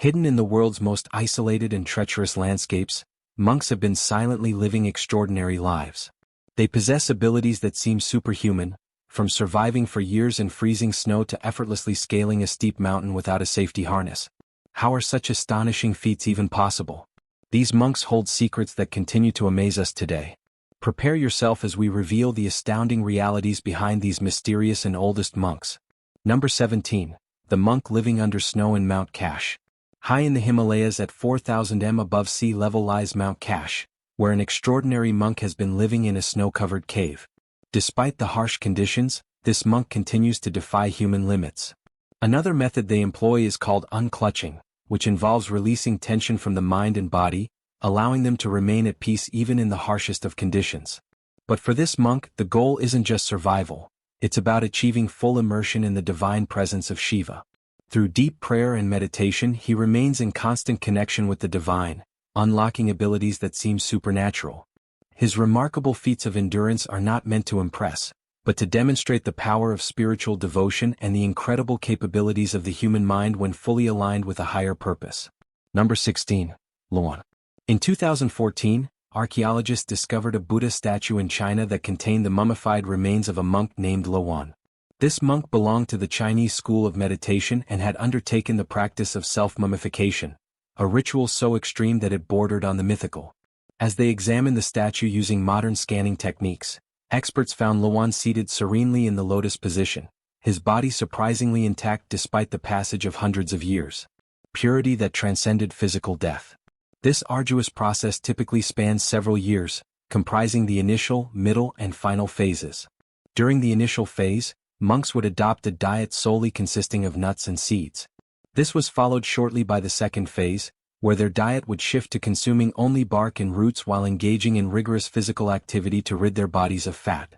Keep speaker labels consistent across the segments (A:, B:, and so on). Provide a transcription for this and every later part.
A: Hidden in the world's most isolated and treacherous landscapes, monks have been silently living extraordinary lives. They possess abilities that seem superhuman, from surviving for years in freezing snow to effortlessly scaling a steep mountain without a safety harness. How are such astonishing feats even possible? These monks hold secrets that continue to amaze us today. Prepare yourself as we reveal the astounding realities behind these mysterious and oldest monks. Number 17. The monk living under snow in Mount Kash. High in the Himalayas at 4,000 m above sea level lies Mount Kash, where an extraordinary monk has been living in a snow-covered cave. Despite the harsh conditions, this monk continues to defy human limits. Another method they employ is called unclutching, which involves releasing tension from the mind and body, allowing them to remain at peace even in the harshest of conditions. But for this monk, the goal isn't just survival, it's about achieving full immersion in the divine presence of Shiva. Through deep prayer and meditation, he remains in constant connection with the divine, unlocking abilities that seem supernatural. His remarkable feats of endurance are not meant to impress, but to demonstrate the power of spiritual devotion and the incredible capabilities of the human mind when fully aligned with a higher purpose. Number 16. Luan. In 2014, archaeologists discovered a Buddha statue in China that contained the mummified remains of a monk named Luan. This monk belonged to the Chinese school of meditation and had undertaken the practice of self-mummification, a ritual so extreme that it bordered on the mythical. As they examined the statue using modern scanning techniques, experts found Luan seated serenely in the lotus position, his body surprisingly intact despite the passage of hundreds of years. Purity that transcended physical death. This arduous process typically spans several years, comprising the initial, middle, and final phases. During the initial phase, monks would adopt a diet solely consisting of nuts and seeds. This was followed shortly by the second phase, where their diet would shift to consuming only bark and roots while engaging in rigorous physical activity to rid their bodies of fat.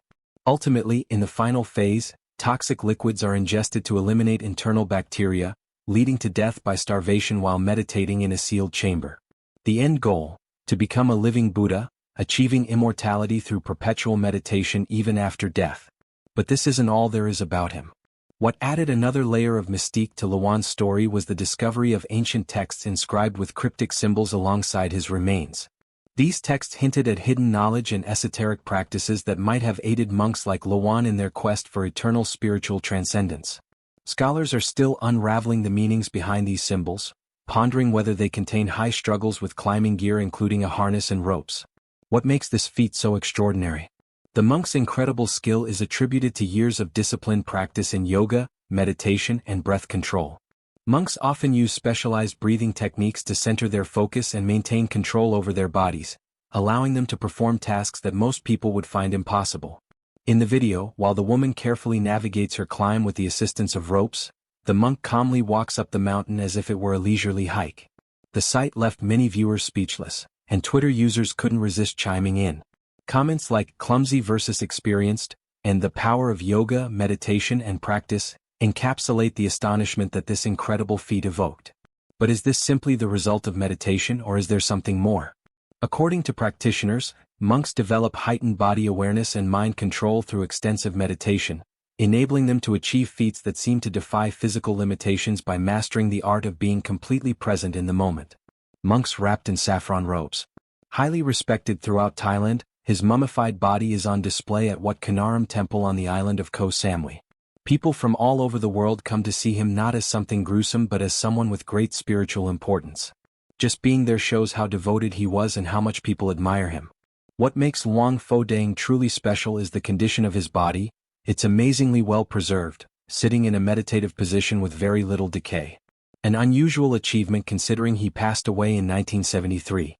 A: Ultimately, in the final phase, toxic liquids are ingested to eliminate internal bacteria, leading to death by starvation while meditating in a sealed chamber. The end goal: to become a living Buddha, achieving immortality through perpetual meditation even after death. But this isn't all there is about him. What added another layer of mystique to Luan's story was the discovery of ancient texts inscribed with cryptic symbols alongside his remains. These texts hinted at hidden knowledge and esoteric practices that might have aided monks like Luan in their quest for eternal spiritual transcendence. Scholars are still unraveling the meanings behind these symbols, pondering whether they contain high struggles with climbing gear including a harness and ropes. What makes this feat so extraordinary? The monk's incredible skill is attributed to years of disciplined practice in yoga, meditation, and breath control. Monks often use specialized breathing techniques to center their focus and maintain control over their bodies, allowing them to perform tasks that most people would find impossible. In the video, while the woman carefully navigates her climb with the assistance of ropes, the monk calmly walks up the mountain as if it were a leisurely hike. The sight left many viewers speechless, and Twitter users couldn't resist chiming in. Comments like "clumsy versus experienced" and "the power of yoga, meditation, and practice" encapsulate the astonishment that this incredible feat evoked. But is this simply the result of meditation, or is there something more? According to practitioners, monks develop heightened body awareness and mind control through extensive meditation, enabling them to achieve feats that seem to defy physical limitations by mastering the art of being completely present in the moment. Monks wrapped in saffron robes. Highly respected throughout Thailand, his mummified body is on display at Wat Kanaram Temple on the island of Koh Samui. People from all over the world come to see him not as something gruesome but as someone with great spiritual importance. Just being there shows how devoted he was and how much people admire him. What makes Luang Pho Daeng truly special is the condition of his body. It's amazingly well preserved, sitting in a meditative position with very little decay. An unusual achievement considering he passed away in 1973.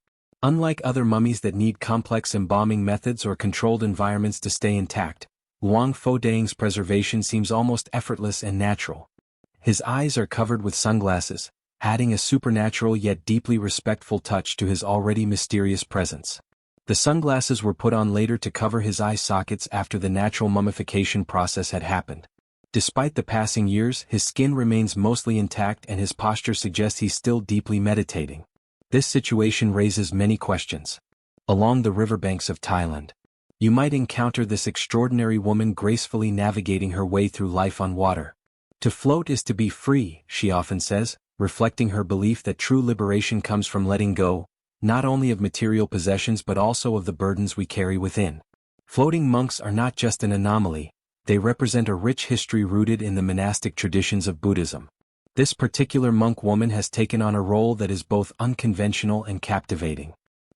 A: Unlike other mummies that need complex embalming methods or controlled environments to stay intact, Luang Pho Daeng's preservation seems almost effortless and natural. His eyes are covered with sunglasses, adding a supernatural yet deeply respectful touch to his already mysterious presence. The sunglasses were put on later to cover his eye sockets after the natural mummification process had happened. Despite the passing years, his skin remains mostly intact and his posture suggests he's still deeply meditating. This situation raises many questions. Along the riverbanks of Thailand, you might encounter this extraordinary woman gracefully navigating her way through life on water. To float is to be free, she often says, reflecting her belief that true liberation comes from letting go, not only of material possessions but also of the burdens we carry within. Floating monks are not just an anomaly, they represent a rich history rooted in the monastic traditions of Buddhism. This particular monk woman has taken on a role that is both unconventional and captivating.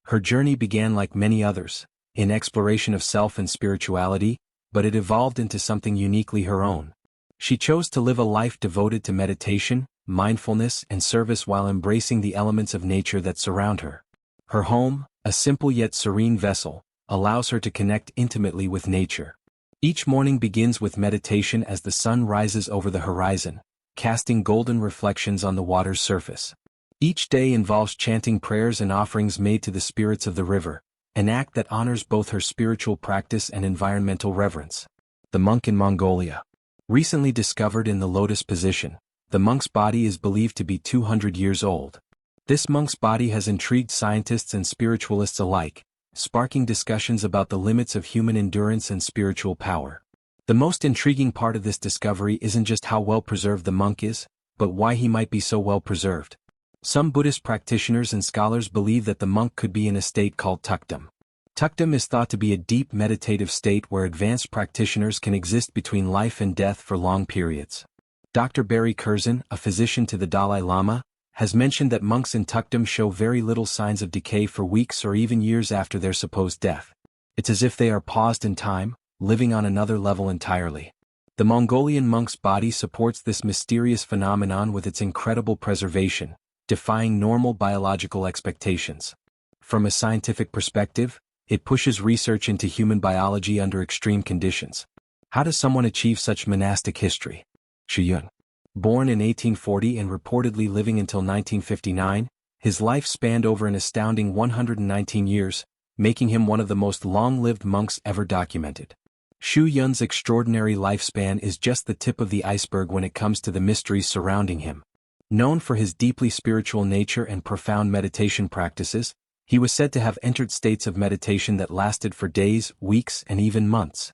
A: Her journey began like many others, in exploration of self and spirituality, but it evolved into something uniquely her own. She chose to live a life devoted to meditation, mindfulness, and service while embracing the elements of nature that surround her. Her home, a simple yet serene vessel, allows her to connect intimately with nature. Each morning begins with meditation as the sun rises over the horizon, casting golden reflections on the water's surface. Each day involves chanting prayers and offerings made to the spirits of the river, an act that honors both her spiritual practice and environmental reverence. The monk in Mongolia. Recently discovered in the lotus position, the monk's body is believed to be 200 years old. This monk's body has intrigued scientists and spiritualists alike, sparking discussions about the limits of human endurance and spiritual power. The most intriguing part of this discovery isn't just how well preserved the monk is, but why he might be so well preserved. Some Buddhist practitioners and scholars believe that the monk could be in a state called tukdom. Tukdom is thought to be a deep meditative state where advanced practitioners can exist between life and death for long periods. Dr. Barry Curzon, a physician to the Dalai Lama, has mentioned that monks in tukdom show very little signs of decay for weeks or even years after their supposed death. It's as if they are paused in time, living on another level entirely. The Mongolian monk's body supports this mysterious phenomenon with its incredible preservation, defying normal biological expectations. From a scientific perspective, it pushes research into human biology under extreme conditions. How does someone achieve such monastic history? Xu Yun. Born in 1840 and reportedly living until 1959, his life spanned over an astounding 119 years, making him one of the most long-lived monks ever documented. Xu Yun's extraordinary lifespan is just the tip of the iceberg when it comes to the mysteries surrounding him. Known for his deeply spiritual nature and profound meditation practices, he was said to have entered states of meditation that lasted for days, weeks, and even months.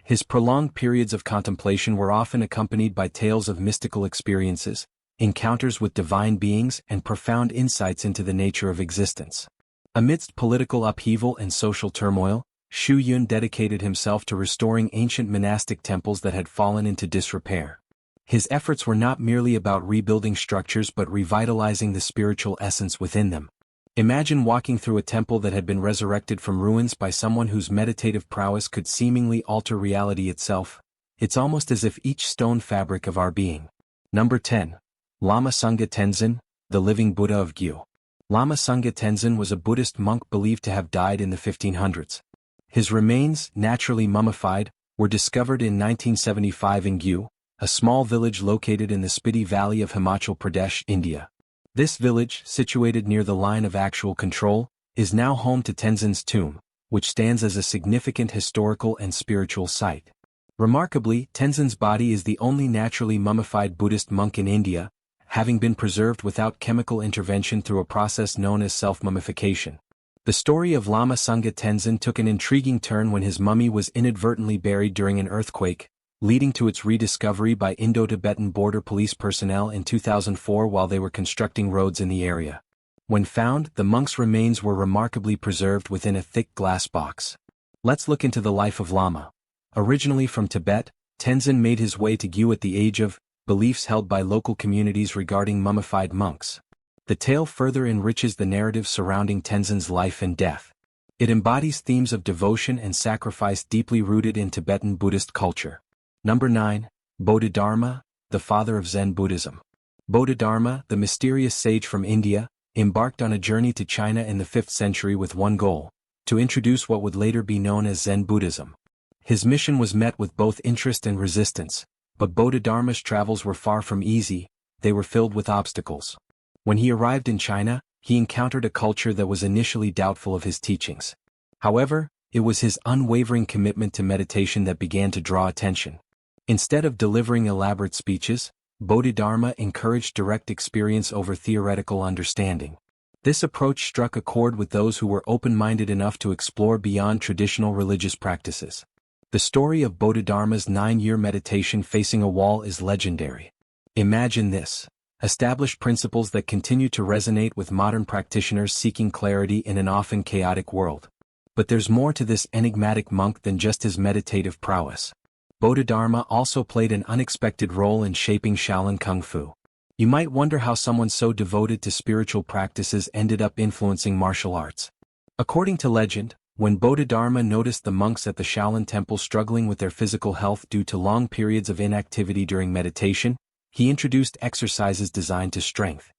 A: His prolonged periods of contemplation were often accompanied by tales of mystical experiences, encounters with divine beings, and profound insights into the nature of existence. Amidst political upheaval and social turmoil, Xu Yun dedicated himself to restoring ancient monastic temples that had fallen into disrepair. His efforts were not merely about rebuilding structures but revitalizing the spiritual essence within them. Imagine walking through a temple that had been resurrected from ruins by someone whose meditative prowess could seemingly alter reality itself. It's almost as if each stone fabric of our being. Number 10. Lama Sangha Tenzin, the living Buddha of Gyu. Lama Sangha Tenzin was a Buddhist monk believed to have died in the 1500s. His remains, naturally mummified, were discovered in 1975 in Gyu, a small village located in the Spiti Valley of Himachal Pradesh, India. This village, situated near the line of actual control, is now home to Tenzin's tomb, which stands as a significant historical and spiritual site. Remarkably, Tenzin's body is the only naturally mummified Buddhist monk in India, having been preserved without chemical intervention through a process known as self-mummification. The story of Lama Sangha Tenzin took an intriguing turn when his mummy was inadvertently buried during an earthquake, leading to its rediscovery by Indo-Tibetan border police personnel in 2004 while they were constructing roads in the area. When found, the monk's remains were remarkably preserved within a thick glass box. Let's look into the life of Lama. Originally from Tibet, Tenzin made his way to Gyu at the age of beliefs held by local communities regarding mummified monks. The tale further enriches the narrative surrounding Tenzin's life and death. It embodies themes of devotion and sacrifice deeply rooted in Tibetan Buddhist culture. Number 9. Bodhidharma, the father of Zen Buddhism. Bodhidharma, the mysterious sage from India, embarked on a journey to China in the 5th century with one goal: to introduce what would later be known as Zen Buddhism. His mission was met with both interest and resistance, but Bodhidharma's travels were far from easy, they were filled with obstacles. When he arrived in China, he encountered a culture that was initially doubtful of his teachings. However, it was his unwavering commitment to meditation that began to draw attention. Instead of delivering elaborate speeches, Bodhidharma encouraged direct experience over theoretical understanding. This approach struck a chord with those who were open-minded enough to explore beyond traditional religious practices. The story of Bodhidharma's 9-year meditation facing a wall is legendary. Imagine this. established principles that continue to resonate with modern practitioners seeking clarity in an often chaotic world. But there's more to this enigmatic monk than just his meditative prowess. Bodhidharma also played an unexpected role in shaping Shaolin Kung Fu. You might wonder how someone so devoted to spiritual practices ended up influencing martial arts. According to legend, when Bodhidharma noticed the monks at the Shaolin temple struggling with their physical health due to long periods of inactivity during meditation, he introduced exercises designed to strengthen